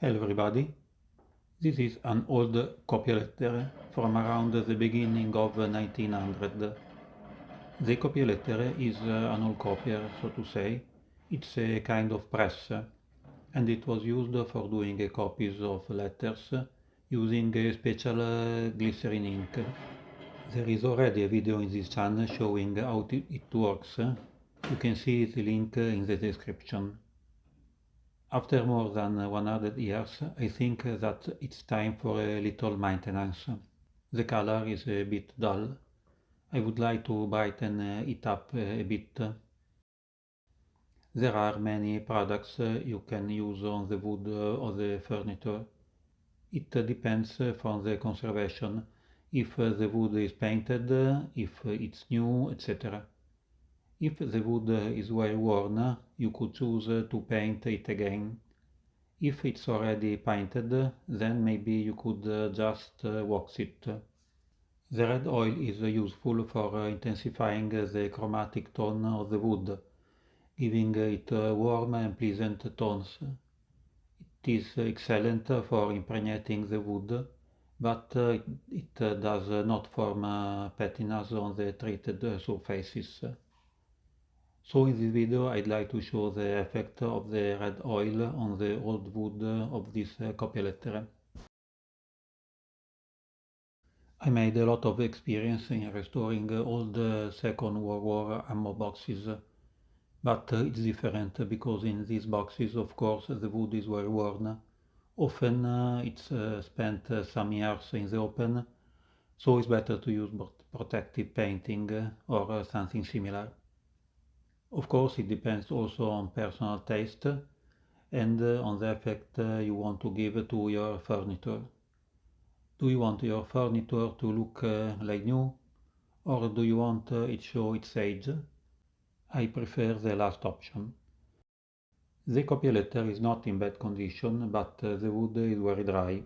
Hello everybody, this is an old copy letter from around the beginning of 1900. The copy letter is an old copier, so to say. It's a kind of press, and it was used for doing copies of letters using a special glycerin ink. There is already a video in this channel showing how it works. You can see the link in the description. After more than 100 years, I think that it's time for a little maintenance. The color is a bit dull. I would like to brighten it up a bit. There are many products you can use on the wood or the furniture. It depends from the conservation, if the wood is painted, if it's new, etc. If the wood is very worn, you could choose to paint it again. If it's already painted, then maybe you could just wax it. The red oil is useful for intensifying the chromatic tone of the wood, giving it warm and pleasant tones. It is excellent for impregnating the wood, but it does not form patinas on the treated surfaces. So in this video I'd like to show the effect of the red oil on the old wood of this copy letter. I made a lot of experience in restoring old Second World War ammo boxes, but it's different because in these boxes, of course, the wood is very worn. Often it's spent some years in the open, so it's better to use protective painting or something similar. Of course, it depends also on personal taste and on the effect you want to give to your furniture. Do you want your furniture to look like new, or do you want it show its age? I prefer the last option. The copy letter is not in bad condition, but the wood is very dry.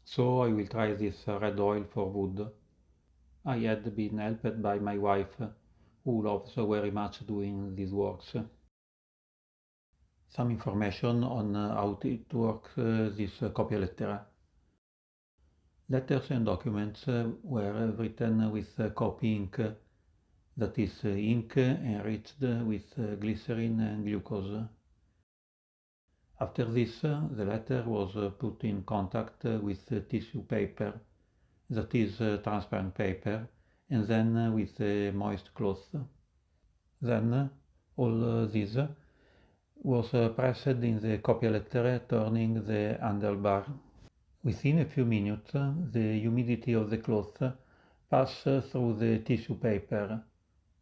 So I will try this red oil for wood. I had been helped by my wife, who loves very much doing these works. Some information on how it works, this copy letter. Letters and documents were written with copy ink, that is ink enriched with glycerin and glucose. After this, the letter was put in contact with tissue paper, that is transparent paper, and then with a moist cloth. Then all this was pressed in the copy letter, turning the handlebar. Within a few minutes, the humidity of the cloth passed through the tissue paper,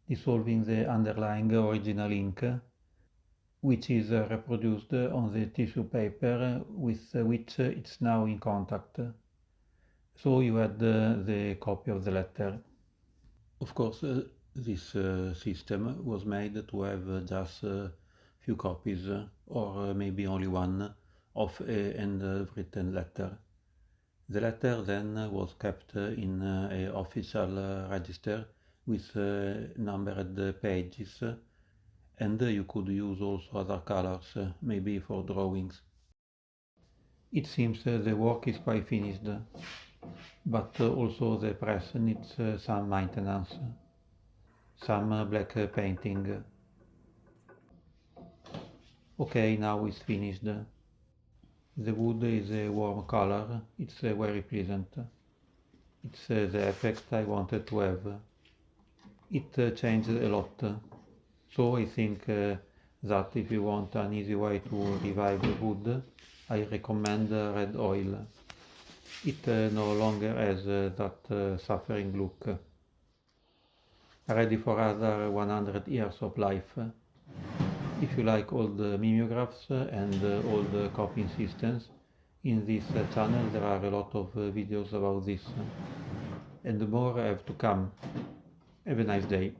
dissolving the underlying original ink, which is reproduced on the tissue paper with which it's now in contact. So you had the copy of the letter. Of course, this system was made to have just a few copies, or maybe only one, of a handwritten letter. The letter then was kept in an official register with numbered pages, and you could use also other colors, maybe for drawings. It seems the work is quite finished, but also the press needs some maintenance, some black painting. Okay, now it's finished. The wood is a warm color, it's very pleasant. It's the effect I wanted to have. It changed a lot. So I think that if you want an easy way to revive wood, I recommend red oil. It no longer has that suffering look. Ready for other 100 years of life. If you like all the mimeographs and all the copying systems, in this channel there are a lot of videos about this. And more have to come. Have a nice day.